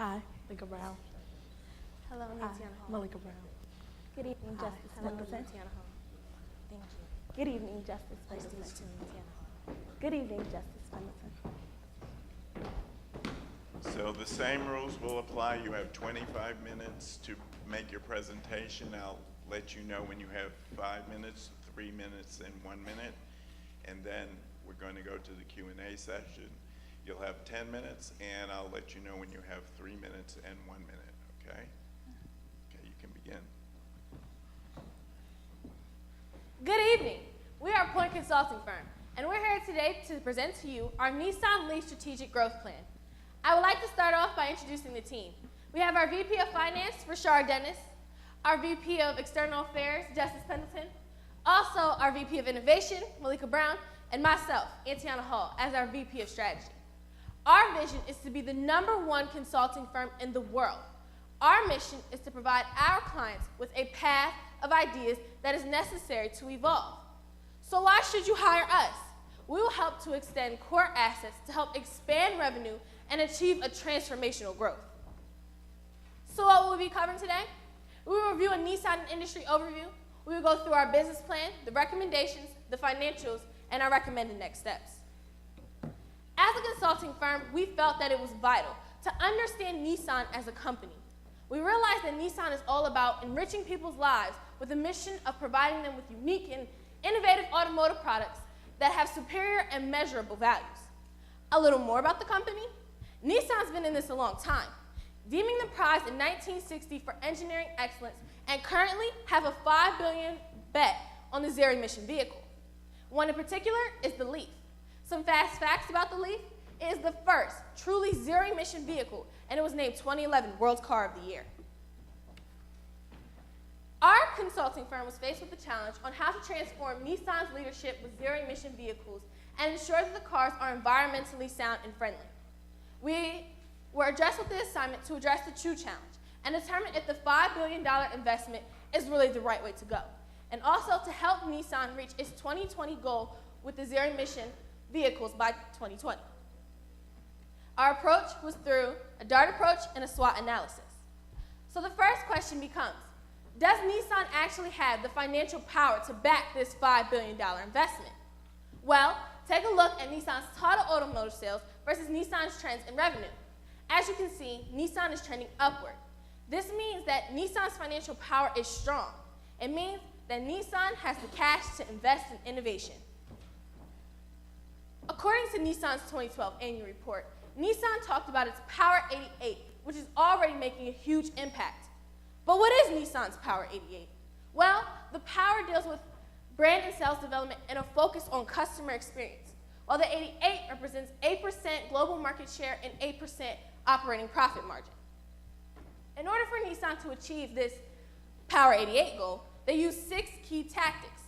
Hi, Malika Brown. Hello, Hi, Natiana Hall. Malika Brown. Good evening, Hi, Justice hello, Pendleton. Natiana Hall. Thank you. Good evening, Justice Pendleton. Natiana Hall. Good evening, Justice Pendleton. So the same rules will apply. You have 25 minutes to make your presentation. I'll let you know when you have 5 minutes, 3 minutes, and 1 minute. And then we're going to go to the Q&A session. You'll have 10 minutes, and I'll let you know when you have 3 minutes and 1 minute, okay? Okay, you can begin. Good evening. We are a Point Consulting firm, and we're here today to present to you our Nissan Leaf Strategic Growth Plan. I would like to start off by introducing the team. We have our VP of Finance, Rashard Dennis, our VP of External Affairs, Justice Pendleton, also our VP of Innovation, Malika Brown, and myself, Natiana Hall, as our VP of Strategy. Our vision is to be the #1 consulting firm in the world. Our mission is to provide our clients with a path of ideas that is necessary to evolve. So why should you hire us? We will help to extend core assets to help expand revenue and achieve a transformational growth. So what will we be covering today? We will review a Nissan industry overview. We will go through our business plan, the recommendations, the financials, and our recommended next steps. As a consulting firm, we felt that it was vital to understand Nissan as a company. We realized that Nissan is all about enriching people's lives with a mission of providing them with unique and innovative automotive products that have superior and measurable values. A little more about the company. Nissan's been in this a long time, deeming the prize in 1960 for engineering excellence, and currently have a $5 billion bet on the zero-emission vehicle. One in particular is the Leaf. Some fast facts about the Leaf: it is the first truly zero-emission vehicle, and it was named 2011 World's Car of the Year. Our consulting firm was faced with the challenge on how to transform Nissan's leadership with zero-emission vehicles and ensure that the cars are environmentally sound and friendly. We were addressed with the assignment to address the true challenge and determine if the $5 billion investment is really the right way to go, and also to help Nissan reach its 2020 goal with the zero-emission vehicles by 2020. Our approach was through a DART approach and a SWOT analysis. So the first question becomes, does Nissan actually have the financial power to back this $5 billion investment? Well, take a look at Nissan's total automotive sales versus Nissan's trends in revenue. As you can see, Nissan is trending upward. This means that Nissan's financial power is strong. It means that Nissan has the cash to invest in innovation. According to Nissan's 2012 annual report, Nissan talked about its Power 88, which is already making a huge impact. But what is Nissan's Power 88? Well, the Power deals with brand and sales development and a focus on customer experience, while the 88 represents 8% global market share and 8% operating profit margin. In order for Nissan to achieve this Power 88 goal, they use 6 key tactics.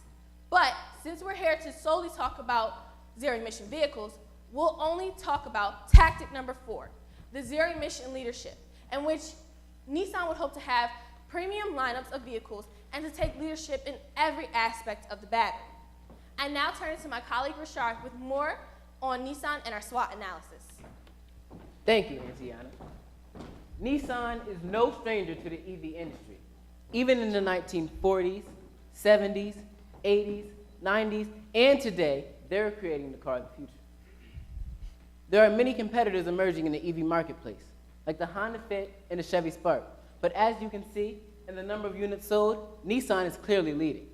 But since we're here to solely talk about zero-emission vehicles, we'll only talk about tactic number 4, the zero-emission leadership, in which Nissan would hope to have premium lineups of vehicles and to take leadership in every aspect of the battery. I now turn it to my colleague Rashard with more on Nissan and our SWOT analysis. Thank you, Natiana. Nissan is no stranger to the EV industry. Even in the 1940s, 70s, 80s, 90s, and today, they're creating the car of the future. There are many competitors emerging in the EV marketplace, like the Honda Fit and the Chevy Spark. But as you can see, in the number of units sold, Nissan is clearly leading.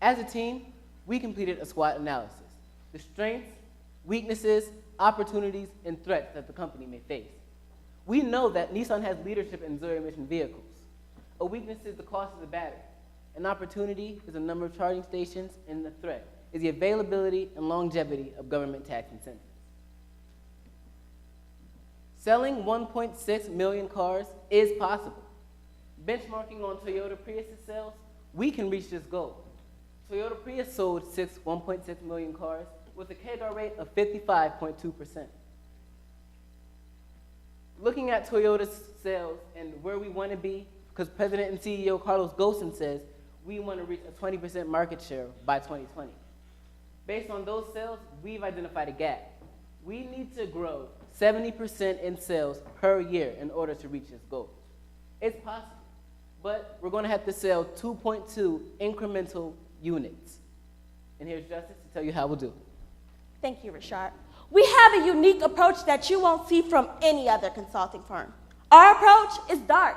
As a team, we completed a SWOT analysis, the strengths, weaknesses, opportunities, and threats that the company may face. We know that Nissan has leadership in zero-emission vehicles. A weakness is the cost of the battery. An opportunity is the number of charging stations, and the threat is the availability and longevity of government tax incentives. Selling 1.6 million cars is possible. Benchmarking on Toyota Prius's sales, we can reach this goal. Toyota Prius sold 1.6 million cars with a CAGR rate of 55.2%. Looking at Toyota's sales and where we want to be, because President and CEO Carlos Ghosn says we want to reach a 20% market share by 2020. Based on those sales, we've identified a gap. We need to grow 70% in sales per year in order to reach this goal. It's possible, but we're going to have to sell 2.2 incremental units. And here's Justice to tell you how we'll do it. Thank you, Rashard. We have a unique approach that you won't see from any other consulting firm. Our approach is DART.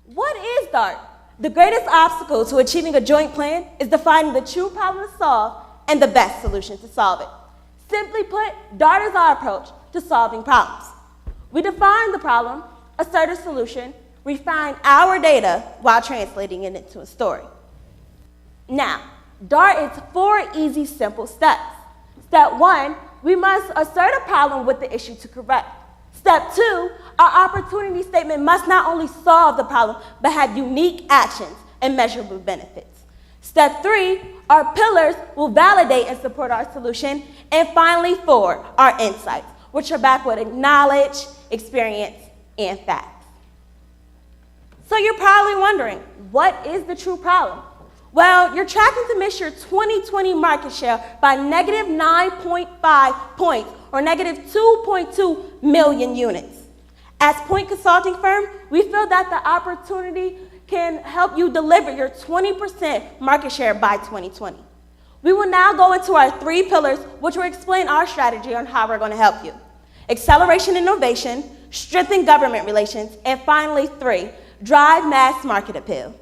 What is DART? The greatest obstacle to achieving a joint plan is defining the true problem to solve and the best solution to solve it. Simply put, DART is our approach to solving problems. We define the problem, assert a solution, refine our data while translating it into a story. Now, DART is 4 easy, simple steps. Step 1, we must assert a problem with the issue to correct. Step 2, our opportunity statement must not only solve the problem, but have unique actions and measurable benefits. Step 3, our pillars will validate and support our solution. And finally, 4, our insights, which are backed with knowledge, experience, and facts. So you're probably wondering, what is the true problem? Well, you're tracking to miss your 2020 market share by negative 9.5 points, or negative 2.2 million units. As Point Consulting Firm, we feel that the opportunity can help you deliver your 20% market share by 2020. We will now go into our 3 pillars, which will explain our strategy on how we're going to help you. Acceleration innovation, strengthen government relations, and finally 3, drive mass market appeal.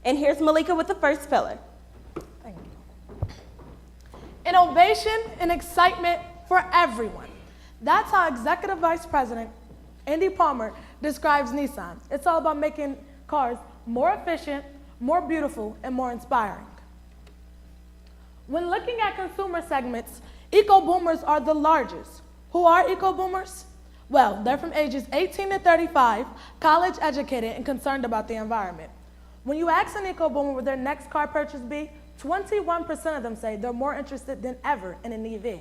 And here's Malika with the first pillar. Thank you. Innovation and excitement for everyone. That's how Executive Vice President Andy Palmer describes Nissan. It's all about making cars more efficient, more beautiful, and more inspiring. When looking at consumer segments, eco-boomers are the largest. Who are eco-boomers? Well, they're from ages 18 to 35, college educated, and concerned about the environment. When you ask an eco-boomer what their next car purchase be, 21% of them say they're more interested than ever in an EV.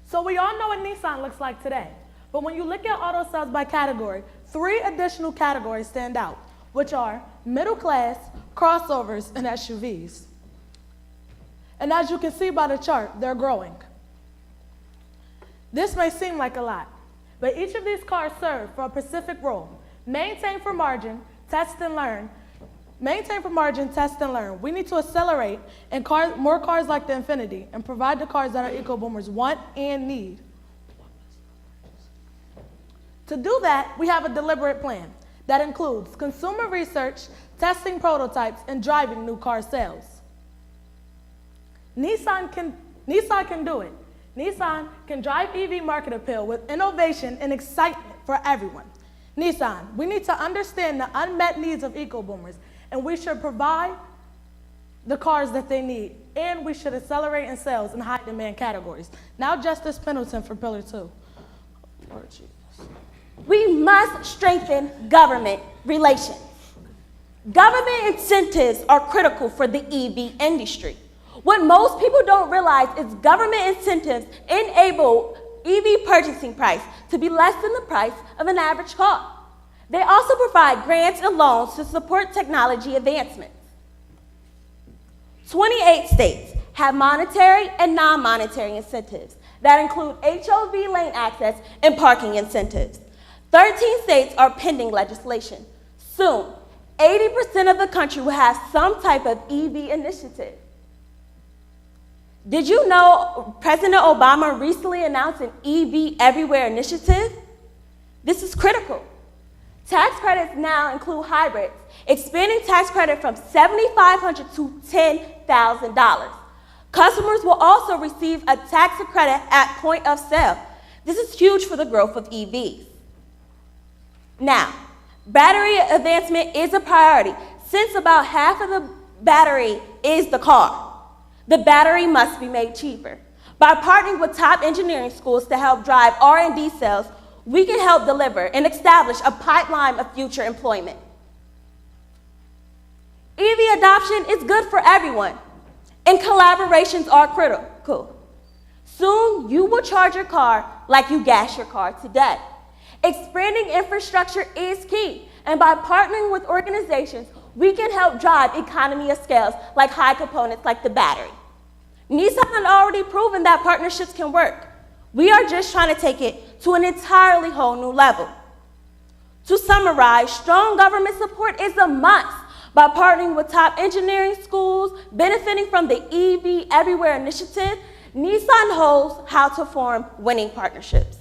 So we all know what Nissan looks like today. But when you look at auto sales by category, 3 additional categories stand out, which are middle class, crossovers, and SUVs. And as you can see by the chart, they're growing. This may seem like a lot, but each of these cars serve for a specific role. Maintain for margin, test and learn. Maintain for margin, test and learn. We need to accelerate and more cars like the Infiniti and provide the cars that our eco-boomers want and need. To do that, we have a deliberate plan that includes consumer research, testing prototypes, and driving new car sales. Nissan can do it. Nissan can drive EV market appeal with innovation and excitement for everyone. Nissan, we need to understand the unmet needs of eco-boomers, and we should provide the cars that they need, and we should accelerate in sales in high-demand categories. Now Justice Pendleton for Pillar 2. Lord Jesus. We must strengthen government relations. Government incentives are critical for the EV industry. What most people don't realize is government incentives enable EV purchasing price to be less than the price of an average car. They also provide grants and loans to support technology advancements. 28 states have monetary and non-monetary incentives that include HOV lane access and parking incentives. 13 states are pending legislation. Soon, 80% of the country will have some type of EV initiative. Did you know President Obama recently announced an EV Everywhere initiative? This is critical. Tax credits now include hybrids, expanding tax credit from $7,500 to $10,000. Customers will also receive a tax credit at point of sale. This is huge for the growth of EVs. Now, battery advancement is a priority since about half of the battery is the car. The battery must be made cheaper. By partnering with top engineering schools to help drive R&D sales, we can help deliver and establish a pipeline of future employment. EV adoption is good for everyone, and collaborations are critical. Soon, you will charge your car like you gas your car today. Expanding infrastructure is key, and by partnering with organizations, we can help drive economy of scales like high components like the battery. Nissan had already proven that partnerships can work. We are just trying to take it to an entirely whole new level. To summarize, strong government support is a must. By partnering with top engineering schools, benefiting from the EV Everywhere initiative, Nissan knows how to form winning partnerships.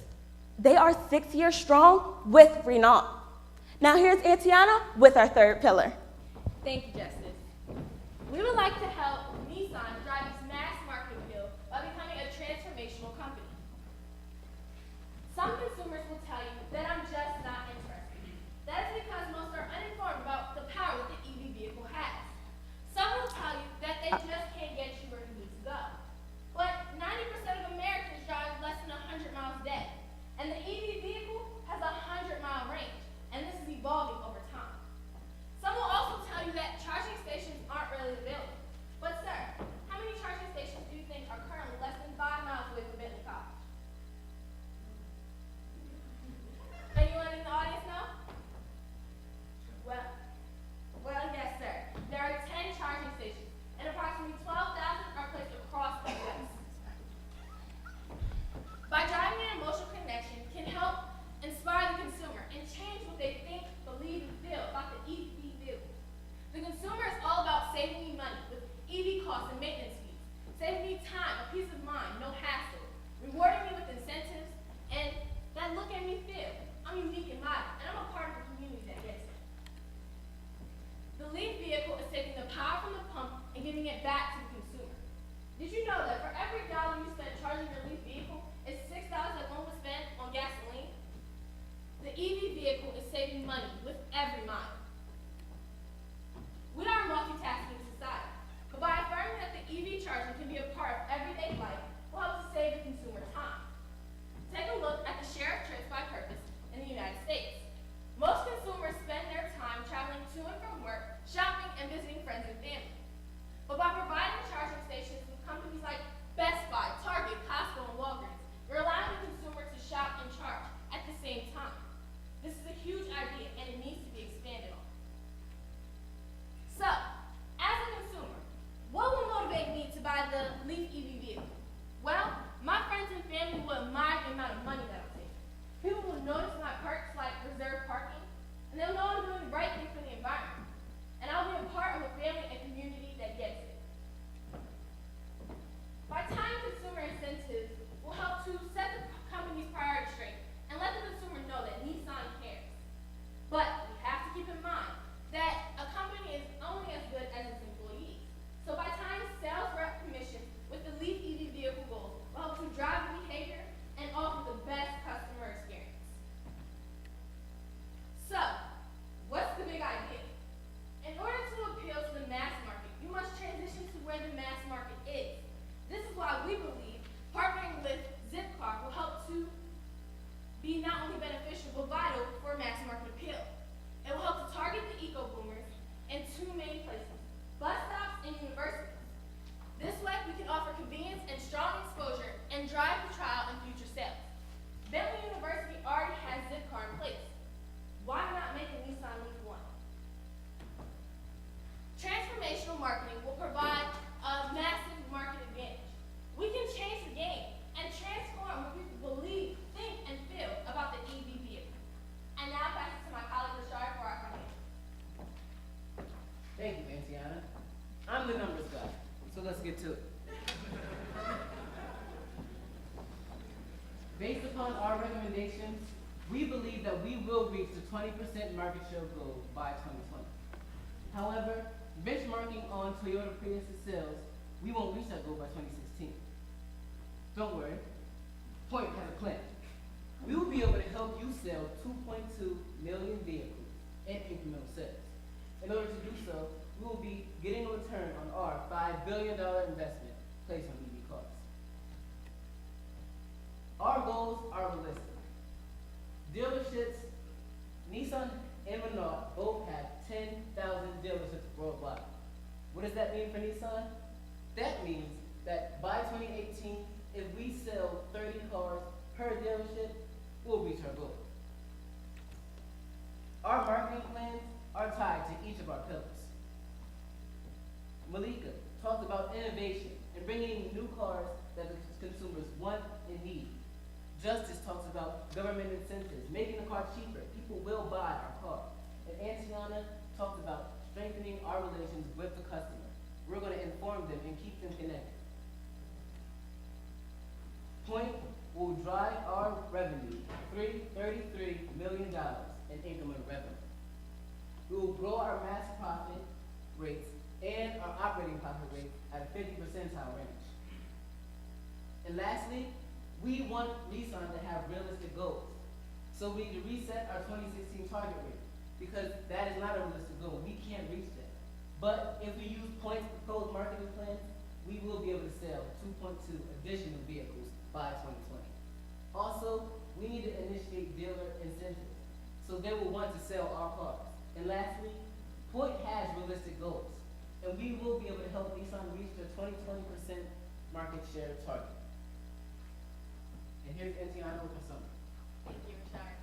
They are 6 years strong with Renault. Now here's Antiana with our third pillar. Thank you, Justice. We would like to help Nissan drive its mass market appeal by becoming a transformational company. Some consumers will tell you that I'm just not interested. That is because most are uninformed about the power that the EV vehicle has. Some will tell you that they just can't get you where you need to go. But 90% of Americans drive less than 100 miles a day, and the EV vehicle has a 100-mile range, and this is evolving over time. Some will also tell you that charging stations aren't really available. But sir, how many charging stations do you think are currently less than 5 miles away from Bentley College? Anyone in the audience know? Well, yes, sir. There are 10 charging stations, and approximately 12,000 are placed across the U.S. By driving an emotional connection can help inspire the consumer and change what they think, believe, and feel about the EV vehicle. The consumer is all about saving me money with EV costs and maintenance fees, saving me time, a peace of mind, no hassle, rewarding me with incentives, and that look at me feel. I'm unique and modern, and I'm a part of a community that gets it. The Leaf vehicle is taking the power from the pump and giving it back to the consumer. Did you know that for every dollar you spend charging your Leaf vehicle, it's $6 that one was spent on gasoline? The EV vehicle is saving money with every mile. We are a multitasking society, but by affirming that the EV charging can be a part of everyday life, will help to save the consumer time. Take a look at the share of trips by purpose in the United States. Most consumers spend their time traveling to and from work, shopping, and visiting friends and family. But by providing charging stations with companies like Best Buy, Target, Costco, and Walgreens, you're allowing the consumer to shop and charge at the same time. This is a huge idea, and it needs to be expanded on. So, as a consumer, what will motivate me to buy the Leaf EV vehicle? Well, my friends and family will admire the amount of money that I'm saving. People will notice my perks like reserved parking, and they'll know I'm doing the right thing for the environment. And I'll be a part of a family and community that gets it. By tying consumer incentives will help to set the company's priorities straight and let the consumer know that Nissan cares. But we have to keep in mind that a company is only as good as its employees. So by tying sales rep commissions with the Leaf EV vehicle goals will help to drive the behavior and offer the best customer experience. So, what's the big idea? In order to appeal to the mass market, you must transition to where the mass market is. This is why we believe partnering with Zipcar will help to be not only beneficial but vital for mass market appeal. It will help to target the eco-boomers in two main places, bus stops and universities. This way, we can offer convenience and strong exposure and drive the trial and future sales. Bentley University already has Zipcar in place. Why not make a Nissan Leaf one? Transformational marketing will provide a massive market advantage. We can change the game and transform what people believe, think, and feel about the EV vehicle. And now pass it to my colleague Rashard for our financials. Thank you, Antiana. I'm the numbers guy, so let's get to it. Based upon our recommendations, we believe that we will reach the 20% market share goal by 2020. However, benchmarking on Toyota Prius sales, we won't reach that goal by 2016. Don't worry, Point has a plan. We will be able to help you sell 2.2 million vehicles in incremental sales. In order to do so, we will be getting a return on our $5 billion investment placed on EV cars. Our goals are realistic. Dealerships, Nissan and Renault both have 10,000 dealerships worldwide. What does that mean for Nissan? That means that by 2018, if we sell 30 cars per dealership, we'll reach our goal. Our marketing plans are tied to each of our pillars. Malika talked about innovation and bringing new cars that the consumers want and need. Justice talks about government incentives, making the car cheaper. People will buy our car. And Antiana talks about strengthening our relations with the customer. We're going to inform them and keep them connected. Point will drive our revenue, $33 million in increment revenue. We will grow our mass profit rates and our operating profit rates at a 50 percentile range. And lastly, we want Nissan to have realistic goals. So we need to reset our 2016 target rate because that is not a realistic goal. We can't reach that. But if we use Point's proposed marketing plan, we will be able to sell 2.2 additional vehicles by 2020. Also, we need to initiate dealer incentives so they will want to sell our cars. And lastly, Point has realistic goals, and we will be able to help Nissan reach their 20% market share target. And here's Antiana with her summary. Thank you, Rashard.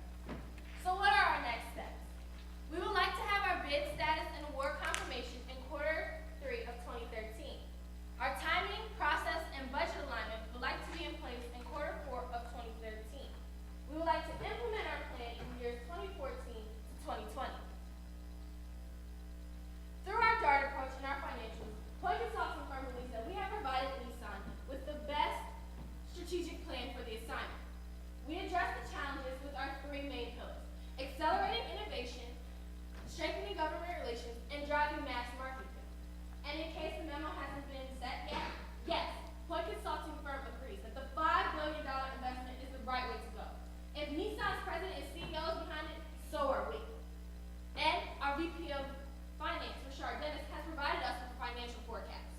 So what are our next steps? We would like to have our bid status and award confirmation in Q3 of 2013. Our timing, process, and budget alignment would like to be in place in Q4 of 2013. We would like to implement our plan in years 2014 to 2020. Through our DART approach and our financials, Point Consulting Firm believes that we have provided Nissan with the best strategic plan for the assignment. We address the challenges with our three main pillars: accelerating innovation, strengthening government relations, and driving mass market appeal. And in case the memo hasn't been set yet, yes, Point Consulting Firm agrees that the $5 billion investment is the right way to go. If Nissan's president and CEO is behind it, so are we. And our VP of Finance, Rashard Dennis, has provided us with a financial forecast.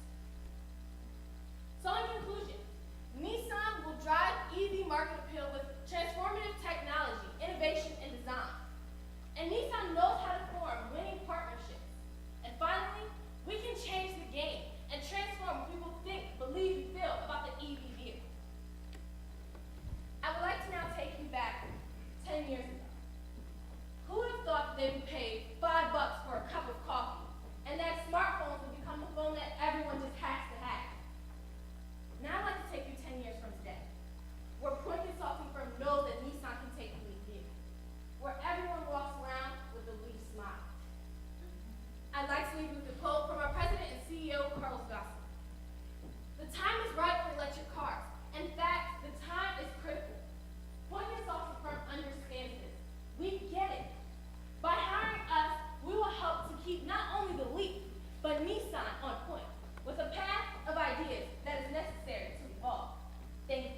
So in conclusion, Nissan will drive EV market appeal with transformative technology, innovation, and design. And Nissan knows how to form winning partnerships. And finally, we can change the game and transform what people think, believe, and feel about the EV vehicle. I would like to now take you back 10 years ago. Who would have thought that they would pay $5 for a cup of coffee, and that smartphones would become the phone that everyone just has to have? Now I'd like to take you 10 years from today, where Point Consulting Firm knows that Nissan can take the lead vehicle, where everyone walks around with a leaf smile. I'd like to leave you with a quote from our president and CEO, Carlos Ghosn. The time is right for electric cars. In fact, the time is critical. Point Consulting Firm understands this. We get it. By hiring us, we will help to keep not only the leap, but Nissan on point, with a path of ideas that is necessary to evolve. Thank you.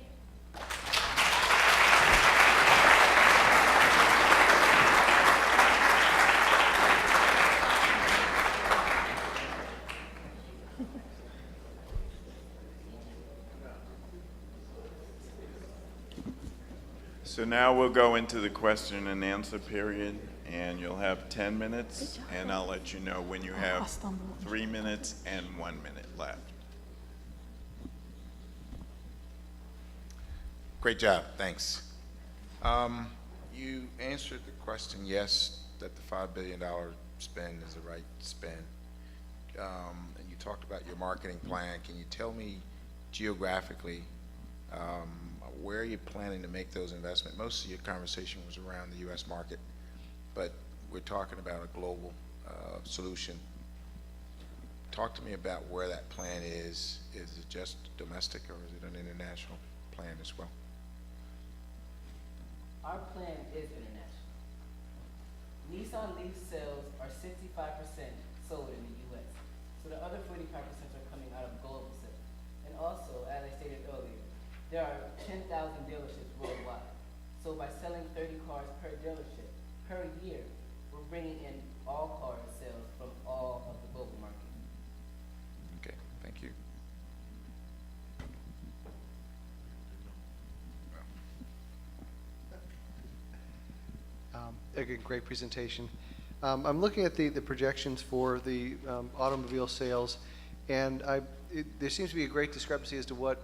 So now we'll go into the question and answer period, and you'll have 10 minutes, and I'll let you know when you have 3 minutes and 1 minute left. Great job, thanks. You answered the question, yes, that the $5 billion spend is the right spend. And you talked about your marketing plan. Can you tell me geographically where are you planning to make those investments? Most of your conversation was around the U.S. market, but we're talking about a global solution. Talk to me about where that plan is. Is it just domestic or is it an international plan as well? Our plan is international. Nissan Leaf sales are 65% sold in the U.S., so the other 45% are coming out of global sales. And also, as I stated earlier, there are 10,000 dealerships worldwide. So by selling 30 cars per dealership per year, we're bringing in all car sales from all of the global market. Okay, thank you. Again, great presentation. I'm looking at the projections for the automobile sales, and there seems to be a great discrepancy as to what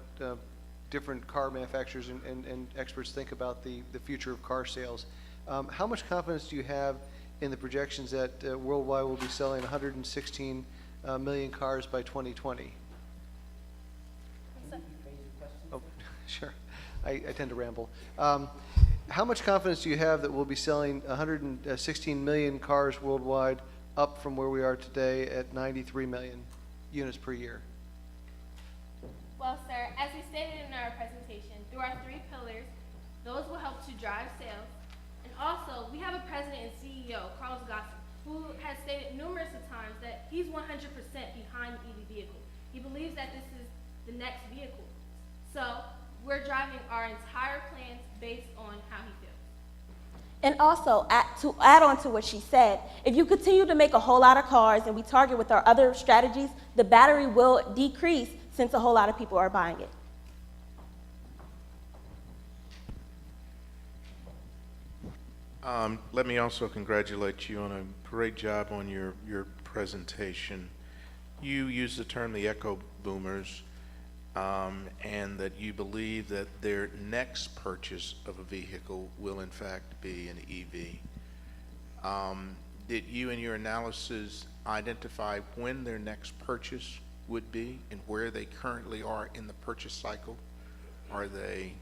different car manufacturers and experts think about the future of car sales. How much confidence do you have in the projections that worldwide will be selling 116 million cars by 2020? Can you rephrase your question, Oh, sir? sure. I tend to ramble. How much confidence do you have that we'll be selling 116 million cars worldwide, up from where we are today at 93 million units per year? Well, sir, as we stated in our presentation, through our 3 pillars, those will help to drive sales. And also, we have a president and CEO, Carlos Ghosn, who has stated numerous of times that he's 100% behind the EV vehicle. He believes that this is the next vehicle. So we're driving our entire plans based on how he feels. And also, to add on to what she said, if you continue to make a whole lot of cars and we target with our other strategies, the battery will decrease since a whole lot of people are buying it. Let me also congratulate you on a great job on your presentation. You used the term the echo boomers, and that you believe that their next purchase of a vehicle will in fact be an EV. Did you in your analysis identify when their next purchase would be and where they currently are in the purchase cycle? Are they,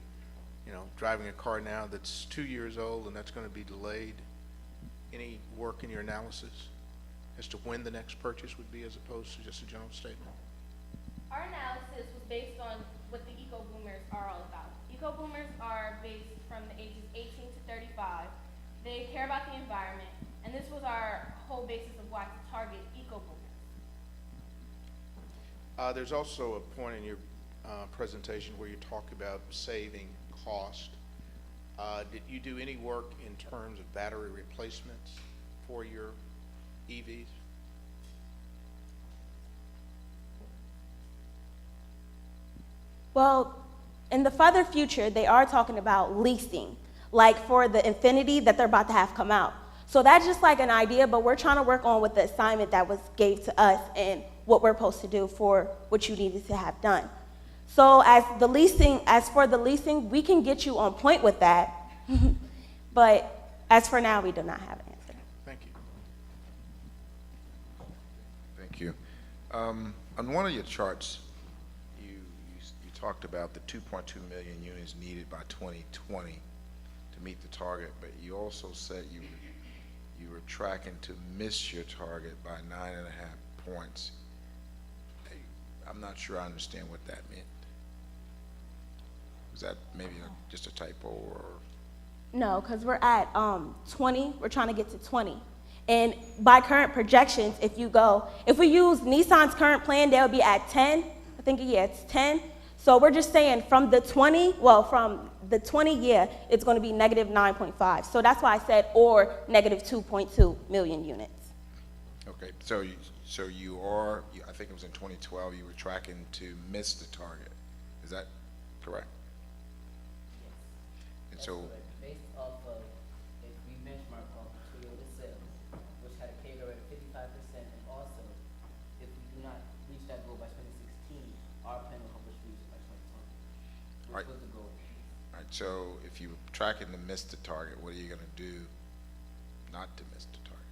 driving a car now that's 2 years old and that's going to be delayed? Any work in your analysis as to when the next purchase would be as opposed to just a general statement? Our analysis was based on what the eco-boomers are all about. Eco-boomers are based from the ages 18 to 35. They care about the environment, and this was our whole basis of why to target eco-boomers. There's also a point in your presentation where you talk about saving cost. Did you do any work in terms of battery replacements for your EVs? Well, in the further future, they are talking about leasing, like for the Infinity that they're about to have come out. So that's just like an idea, but we're trying to work on with the assignment that was gave to us and what we're supposed to do for what you needed to have done. So as for the leasing, we can get you on point with that. But as for now, we do not have an answer. Thank you. Thank you. On one of your charts, you talked about the 2.2 million units needed by 2020 to meet the target, but you also said you were tracking to miss your target by 9.5 points. I'm not sure I understand what that meant. Was that maybe just a typo or? No, because we're at 20. We're trying to get to 20. And by current projections, if we use Nissan's current plan, they'll be at 10. I think, yeah, it's 10. So we're just saying from the 20 year, it's going to be negative 9.5. So that's why I said or negative 2.2 million units. Okay, so I think it was in 2012, you were tracking to miss the target. Is that correct? And That's so, correct. Based off of, if we benchmark off Toyota sales, which had a CAGR rate of 55%, and also, if we do not reach that goal by 2016, our plan will help us reach it by 2020, which Right. was the goal. all right, so if you were tracking to miss the target, what are you gonna do not to miss the target?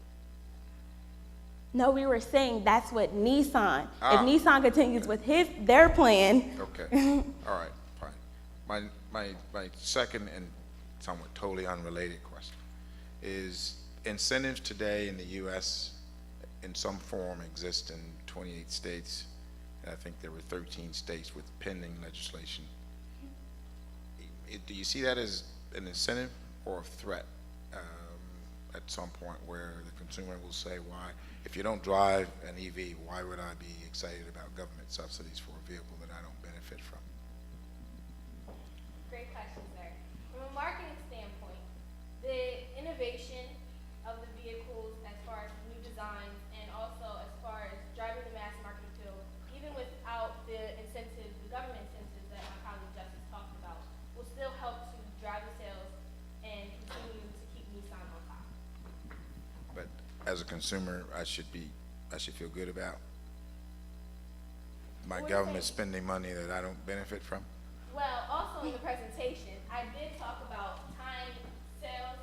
No, we were saying that's what Nissan. Ah. If Nissan continues with their plan. Okay, all right, fine. My second and somewhat totally unrelated question is incentives today in the U.S. in some form exist in 28 states, and I think there were 13 states with pending legislation. Do you see that as an incentive or a threat at some point where the consumer will say, why, if you don't drive an EV, why would I be excited about government subsidies for a vehicle that I don't benefit from? Great question, sir. From a marketing standpoint, the innovation of the vehicles as far as new designs and also as far as driving the mass market appeal, even without the incentives, the government incentives that my colleague Justice talked about, will still help to drive the sales and continue to keep Nissan on top. But as a consumer, I should feel good about my What do you government think? spending money that I don't benefit from. Well, also in the presentation, I did talk about time sales,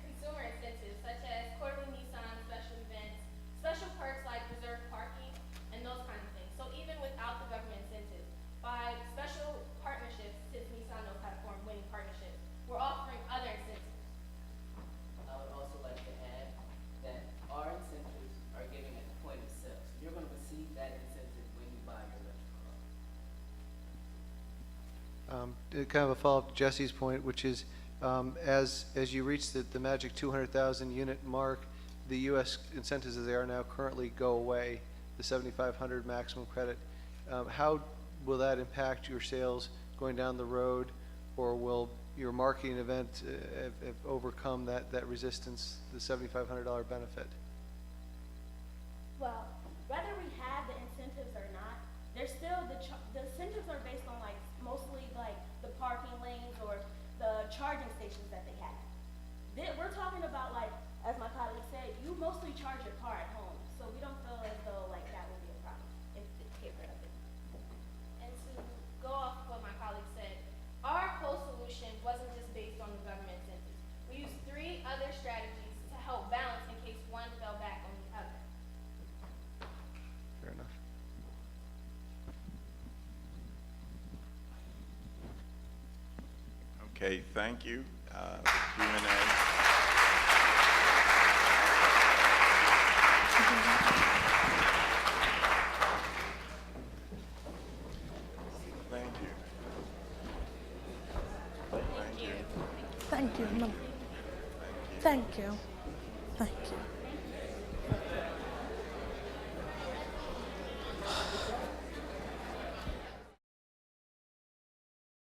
consumer incentives such as quarterly Nissan special events, special perks like reserved parking, and those kinds of things. So even without the government incentives, by special partnerships, since Nissan knows how to kind of a follow-up to Jesse's point, which is as you reach the magic 200,000 unit mark, the U.S. incentives as they are now currently go away, the 7,500 maximum credit. How will that impact your sales going down the road, or will your marketing event have overcome that resistance, the $7,500 benefit? Well, whether we have the incentives or not, there's still the incentives are based on like mostly like the parking lanes or the charging stations that they have. We're talking about, like, as my colleague said, you mostly charge your car at home, so we don't feel as though like that would be a problem if it came rid of it. And to go off what my colleague said, our whole solution wasn't just based on the government incentives. We used 3 other strategies to help balance in case one fell back on the other. Fair enough. Okay, thank you. Q&A. Thank you. Thank you. Thank you. No. Thank you. Thank you.